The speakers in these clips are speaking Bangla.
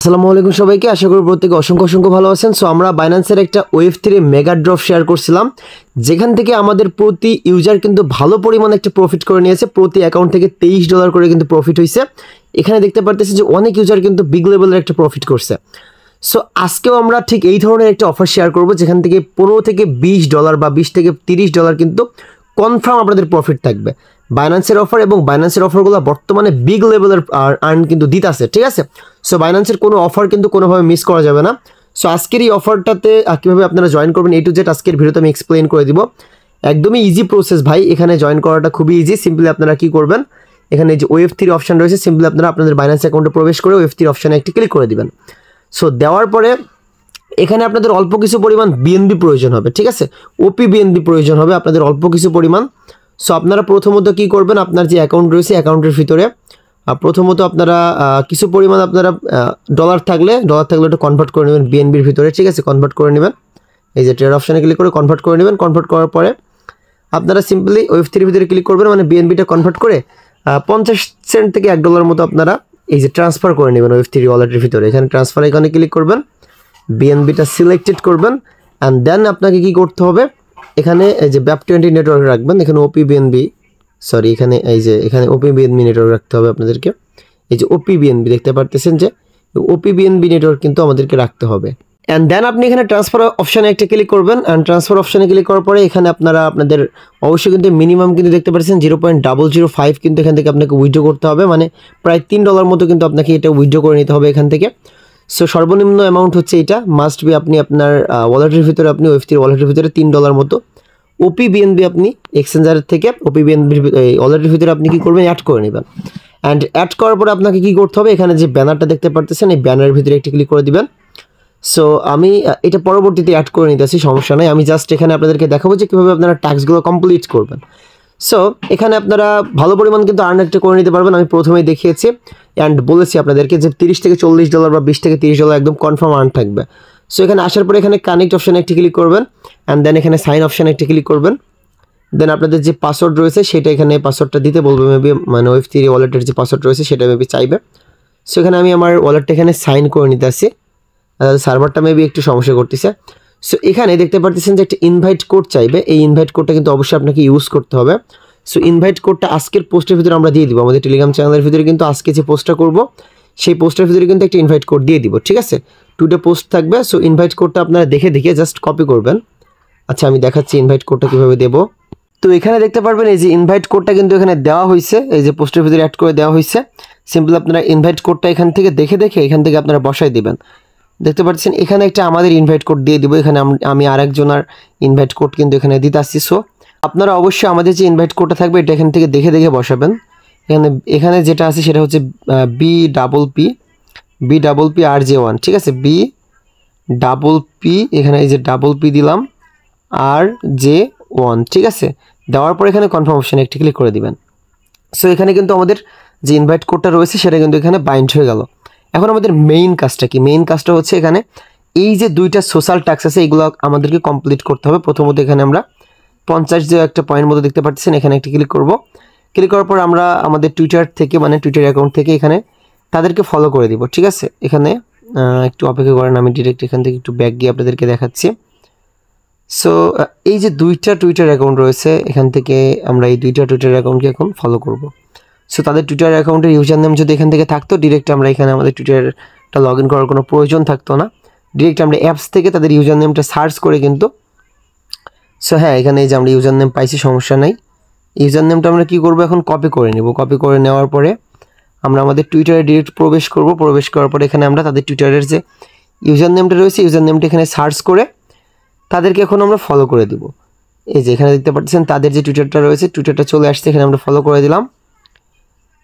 আসসালামু আলাইকুম সবাইকে, আশা করি প্রত্যেকে অসংখ্য ভালো আছেন। সো আমরা বাইন্যান্সের একটা ওয়েভ3 মেগা ড্রপ শেয়ার করছিলাম, যেখান থেকে আমাদের প্রতি ইউজার কিন্তু ভালো পরিমাণে একটা প্রফিট করে নিয়েছে। প্রতি অ্যাকাউন্ট থেকে $23 করে কিন্তু প্রফিট হয়েছে। এখানে দেখতে পারতেছি যে অনেক ইউজার কিন্তু বিগ লেভেলের একটা প্রফিট করছে। সো আজকেও আমরা ঠিক এই ধরনের একটা অফার শেয়ার করব, যেখান থেকে $15 থেকে $20 বা $20 থেকে $30 কিন্তু কনফার্ম আপনাদের প্রফিট থাকবে। বাইন্যান্সের অফার এবং বাইন্যান্সের অফারগুলো বর্তমানে বিগ লেভেলের আর্ন কিন্তু দিতেছে, ঠিক আছে। সো বাইন্যান্সের কোনো অফার কিন্তু কোনোভাবে মিস করা যাবে না। সো আজকের এই অফারটাতে কীভাবে আপনারা জয়েন করবেন A to Z আজকের ভিডিওতে আমি এক্সপ্লেন করে দিব। একদমই ইজি প্রসেস ভাই, এখানে জয়েন করাটা খুবই ইজি। সিম্পলি আপনারা কি করবেন, এখানে যে ওয়েভ3 অপশন রয়েছে, সিম্পলি আপনারা আপনাদের বাইন্যান্স অ্যাকাউন্টে প্রবেশ করে ওয়েভ3 অপশানে একটি ক্লিক করে দিবেন। সো দেওয়ার পরে এখানে আপনাদের অল্প কিছু পরিমাণ বিএনবি প্রয়োজন হবে, ঠিক আছে। ওপি বিএনবি প্রয়োজন হবে আপনাদের অল্প কিছু পরিমাণ। সো আপনারা প্রথমত কি করবেন, আপনার যে অ্যাকাউন্ট রয়েছে অ্যাকাউন্টের ভিতরে প্রথমত আপনারা কিছু পরিমাণ আপনারা ডলার থাকলে ওটা কনভার্ট করে নেবেন বিএনবির ভিতরে, ঠিক আছে। কনভার্ট করে নেবেন, এই যে ট্রেড অপশানে ক্লিক করে কনভার্ট করে নেবেন। কনভার্ট করার পরে আপনারা সিম্পলি ওয়েভ3 ভিতরে ক্লিক করবেন, মানে বিএনবিটা কনভার্ট করে 50 সেন্ট থেকে $1 মতো আপনারা এই যে ট্রান্সফার করে নেবেন ওয়েভ3 ওয়ালেটের ভিতরে। এখানে ট্রান্সফার এখানে ক্লিক করবেন, বিএনবিটা সিলেক্টেড করবেন, অ্যান্ড দেন আপনাকে কি করতে হবে, এখানে এই যে BAP20 নেটওয়ার্ক রাখবেন। এখানে ওপি বিএনবি এখানে এই যে এখানে ওপি বিএনবি নেটওয়ার্ক রাখতে হবে আপনাদেরকে। এই যে ওপি বিএনবি দেখতে পারতেছেন যে ওপি বিএনবি নেটওয়ার্ক কিন্তু আমাদেরকে রাখতে হবে। অ্যান্ড দেন আপনি এখানে ট্রান্সফার অপশানে একটা ক্লিক করবেন, অ্যান্ড ট্রান্সফার অপশানে ক্লিক করার পরে এখানে আপনারা আপনাদের অবশ্যই কিন্তু মিনিমাম কিন্তু দেখতে পাচ্ছেন 0.005 কিন্তু এখান থেকে আপনাকে উইথড্র করতে হবে, মানে প্রায় $3 মতো কিন্তু আপনাকে এটা উইথড্র করে নিতে হবে এখান থেকে। সো সর্বনিম্ন অ্যামাউন্ট হচ্ছে এটা, মাস্ট বি আপনি আপনার ওয়ালেটের ভিতরে আপনি ওয়েভ3 ওয়ালেটের ভিতরে $3 মতো ওপি বিএনবি আপনি এক্সচেঞ্জারের থেকে ওপি বিএনবির ওয়ালেটের ভিতরে আপনি কি করবেন, অ্যাড করে নেবেন। অ্যান্ড অ্যাড করার পরে আপনাকে কি করতে হবে, এখানে যে ব্যানারটা দেখতে পারতেছেন এই ব্যানারের ভিতরে একটি ক্লিক করে দিবেন। সো আমি এটা পরবর্তীতে অ্যাড করে নিতেছি, সমস্যা নাই। আমি জাস্ট এখানে আপনাদেরকে দেখাবো যে কীভাবে আপনারা টাস্কগুলো কমপ্লিট করবেন। সো এখানে আপনারা ভালো পরিমাণ কিন্তু আর্ন একটা করে নিতে পারবেন, আমি প্রথমেই দেখিয়েছি অ্যান্ড বলেছি আপনাদেরকে যে $30 থেকে $40 বা $20 থেকে $30 একদম কনফার্ম আর্ন থাকবে। সো এখানে আসার পরে এখানে কানেক্ট অপশানে একটি ক্লিক করবেন, অ্যান্ড দেন এখানে সাইন অপশানে একটি ক্লিক করবেন। দেন আপনাদের যে পাসওয়ার্ড রয়েছে সেটা এখানে পাসওয়ার্ডটা দিতে বলবে মেবি, মানে ওয়েভ3 ওয়ালেটের যে পাসওয়ার্ড রয়েছে সেটা মেবি চাইবে। সো এখানে আমি আমার ওয়ালেটটা এখানে সাইন করে নিতে আসি, সার্ভারটা মেবি একটু সমস্যা করতেছে। সো এখানে দেখতে পারতেছেন যে একটা ইনভাইট কোড চাইবে, এই ইনভাইট কোডটা কিন্তু অবশ্যই আপনাকে ইউজ করতে হবে। সো ইনভাইট কোডটা আজকের পোস্টের ভিতরে আমরা দিয়ে দিব, আমাদের টেলিগ্রাম চ্যানেলের ভিতরে কিন্তু আজকে যে পোস্টটা করব সেই পোস্টের ভিতরে কিন্তু একটা ইনভাইট কোড দিয়ে দিব, ঠিক আছে। 2টা পোস্ট থাকবে। সো ইনভাইট কোডটা আপনারা দেখে জাস্ট কপি করবেন। আচ্ছা আমি দেখাচ্ছি ইনভাইট কোডটা কীভাবে দেবো। তো এখানে দেখতে পারবেন এই যে ইনভাইট কোডটা কিন্তু এখানে দেওয়া হয়েছে, এই যে পোস্টের ভিতরে অ্যাড করে দেওয়া হয়েছে। সিম্পল আপনারা ইনভাইট কোডটা এখান থেকে দেখে এখান থেকে আপনারা বসাই দিবেন। দেখতে পাচ্ছেন এখানে একটা আমাদের ইনভাইট কোড দিয়ে দিব, এখানে আমি আরেকজনের ইনভাইট কোড কিন্তু এখানে দিতে আসছি। সো আপনারা অবশ্যই আমাদের যে ইনভাইট কোডটা থাকবে এটা এখান থেকে দেখে বসাবেন। এখানে যেটা আছে সেটা হচ্ছে BPPRJ1, ঠিক আছে। BPP এখানে এই যে PP দিলাম RJ1, ঠিক আছে। দেওয়ার পর এখানে কনফার্ম অপশানে একটি ক্লিক করে দিবেন। সো এখানে কিন্তু আমাদের যে ইনভাইট কোডটা রয়েছে সেটা কিন্তু এখানে বাইন্ড হয়ে গেল। এখন আমাদের মেইন কাজটা কি, মেইন কাজটা হচ্ছে এখানে এই যে 2টা সোশ্যাল টাস্ক আছে এগুলো আমাদেরকে কমপ্লিট করতে হবে। প্রথমত এখানে আমরা 50 যে একটা পয়েন্ট মতো দেখতে পাচ্ছেন এখানে একটি ক্লিক করব। ক্লিক করার পর আমরা আমাদের টুইটার থেকে, মানে টুইটার অ্যাকাউন্ট থেকে এখানে তাদেরকে ফলো করে দিব, ঠিক আছে। এখানে একটু অপেক্ষা করেন, আমি ডিরেক্ট এখান থেকে একটু ব্যাক গিয়ে আপনাদেরকে দেখাচ্ছি। সো এই যে 2টা টুইটার অ্যাকাউন্ট রয়েছে এখান থেকে আমরা এই 2টা টুইটার অ্যাকাউন্টকে এখন ফলো করব। সো তাদের টুইটার অ্যাকাউন্টের ইউজার নেম যদি এখান থেকে থাকতো, ডিরেক্ট আমরা এখানে আমাদের টুইটারটা লগ ইন করার কোনো প্রয়োজন থাকতো না। ডিরেক্ট আমরা অ্যাপস থেকে তাদের ইউজার নেমটা সার্চ করে কিন্তু, সো হ্যাঁ এখানে এই যে আমরা ইউজার নেম পাইছি, সমস্যা নাই। ইউজার নেমটা আমরা কী করবো, এখন কপি করে নেব। কপি করে নেওয়ার পরে আমরা আমাদের টুইটারে ডিরেক্ট প্রবেশ করব। প্রবেশ করার পরে এখানে আমরা তাদের টুইটারের যে ইউজার নেমটা রয়েছে ইউজার নেমটা এখানে সার্চ করে তাদেরকে এখন আমরা ফলো করে দিব। এই যে এখানে দেখতে পাচ্ছেন তাদের যে টুইটারটা রয়েছে টুইটারটা চলে আসছে, এখানে আমরা ফলো করে দিলাম।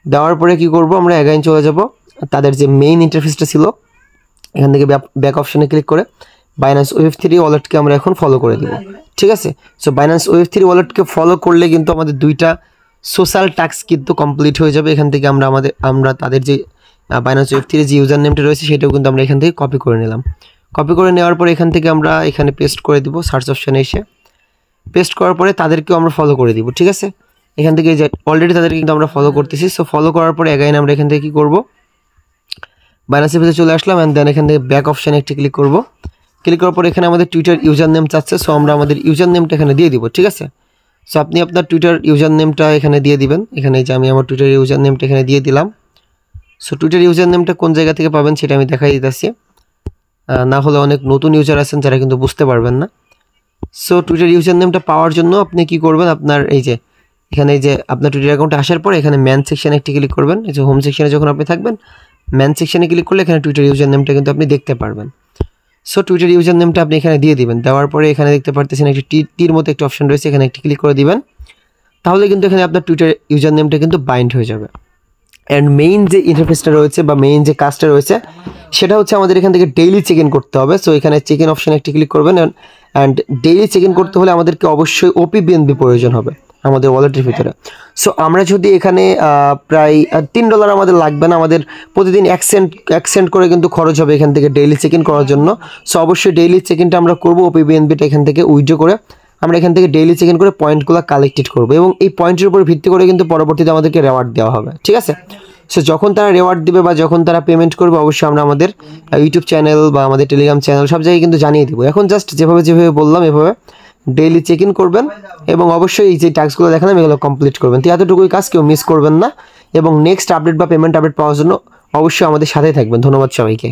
দেওয়ার পরে কি করব, আমরা অ্যাগাইন চলে যাব তাদের যে মেইন ইন্টারফেসটা ছিল এখান থেকে ব্যাক অপশানে ক্লিক করে বাইন্যান্স ওয়েভ3 ওয়ালেটকে আমরা এখন ফলো করে দিব, ঠিক আছে। সো বাইন্যান্স ওয়েভ3 ওয়ালেটকে ফলো করলে কিন্তু আমাদের 2টা সোশ্যাল টাস্ক কিন্তু কমপ্লিট হয়ে যাবে। এখান থেকে আমরা তাদের যে বাইন্যান্স ওয়েভ3 যে ইউজার নেমটা রয়েছে সেটাও কিন্তু আমরা এখান থেকে কপি করে নিলাম। কপি করে নেওয়ার পরে এখান থেকে আমরা এখানে পেস্ট করে দিব, সার্চ অপশানে এসে পেস্ট করার পরে তাদেরকেও আমরা ফলো করে দিব, ঠিক আছে। এখান থেকে যে অলরেডি তাদেরকে কিন্তু আমরা ফলো করতেছি। সো ফলো করার পরে অ্যাগাইন আমরা এখান থেকে কী করব, বাইন্যান্সের ভিতরে চলে আসলাম অ্যান্ড দেন এখান থেকে ব্যাক অপশানে একটি ক্লিক করব। ক্লিক করার পর এখানে আমাদের টুইটার ইউজার নেম চাচ্ছে, সো আমরা আমাদের ইউজার নেমটা এখানে দিয়ে দিব, ঠিক আছে। সো আপনি আপনার টুইটার ইউজার নেমটা এখানে দিয়ে দিবেন। এখানে যে আমি আমার টুইটার ইউজার নেমটা এখানে দিয়ে দিলাম। সো টুইটার ইউজার নেমটা কোন জায়গা থেকে পাবেন সেটা আমি দেখাই দিতেছি, না হলে অনেক নতুন ইউজার আছেন যারা কিন্তু বুঝতে পারবেন না। সো টুইটার ইউজার নেমটা পাওয়ার জন্য আপনি কি করবেন, আপনার এই যে এখানে এই যে আপনার টুইটার অ্যাকাউন্টে আসার পর এখানে ম্যান সেকশানে একটি ক্লিক করবেন। এই যে হোম সেকশানে যখন আপনি থাকবেন ম্যান সেকশানে ক্লিক করলে এখানে টুইটার ইউজার নেমটা কিন্তু আপনি দেখতে পারবেন। সো টুইটার ইউজার নেমটা আপনি এখানে দিয়ে দিবেন। দেওয়ার পরে এখানে দেখতে পারতেছেন একটি টির মতো একটা অপশন রয়েছে, এখানে একটি ক্লিক করে দিবেন। তাহলে কিন্তু এখানে আপনার টুইটার ইউজার নেমটা কিন্তু বাইন্ড হয়ে যাবে। অ্যান্ড মেইন যে ইন্টারফেসটা রয়েছে বা মেইন যে কাজটা রয়েছে সেটা হচ্ছে আমাদের এখান থেকে ডেইলি চেক ইন করতে হবে। সো এখানে চেক ইন অপশানে একটি ক্লিক করবেন অ্যান্ড ডেইলি চেক ইন করতে হলে আমাদেরকে অবশ্যই OP/BNB প্রয়োজন হবে আমাদের ওয়ালেটের ভিতরে। সো আমরা যদি এখানে প্রায় $3 আমাদের লাগবে না, আমাদের প্রতিদিন 1 সেন্ট করে কিন্তু খরচ হবে এখান থেকে ডেইলি চেক ইন করার জন্য। সো অবশ্যই ডেইলি চেক ইনটা আমরা করবো, OP/BNBটা এখান থেকে উইথড্র করে আমরা এখান থেকে ডেইলি চেক ইন করে পয়েন্টগুলো কালেক্টেড করবো এবং এই পয়েন্টের উপর ভিত্তি করে কিন্তু পরবর্তীতে আমাদেরকে রেওয়ার্ড দেওয়া হবে, ঠিক আছে। সো যখন তারা রেওয়ার্ড দিবে বা যখন তারা পেমেন্ট করবে অবশ্যই আমরা আমাদের ইউটিউব চ্যানেল বা আমাদের টেলিগ্রাম চ্যানেল সব জায়গায় কিন্তু জানিয়ে দেবো। এখন জাস্ট যেভাবে বললাম এভাবে ডেইলি চেক ইন করবেন এবং অবশ্যই এই যে টাস্কগুলো দেখালাম এগুলো কমপ্লিট করবেন। তো এতটুকুই কাজ, কেউ মিস করবেন না এবং নেক্সট আপডেট বা পেমেন্ট আপডেট পাওয়ার জন্য অবশ্যই আমাদের সাথেই থাকবেন। ধন্যবাদ সবাইকে।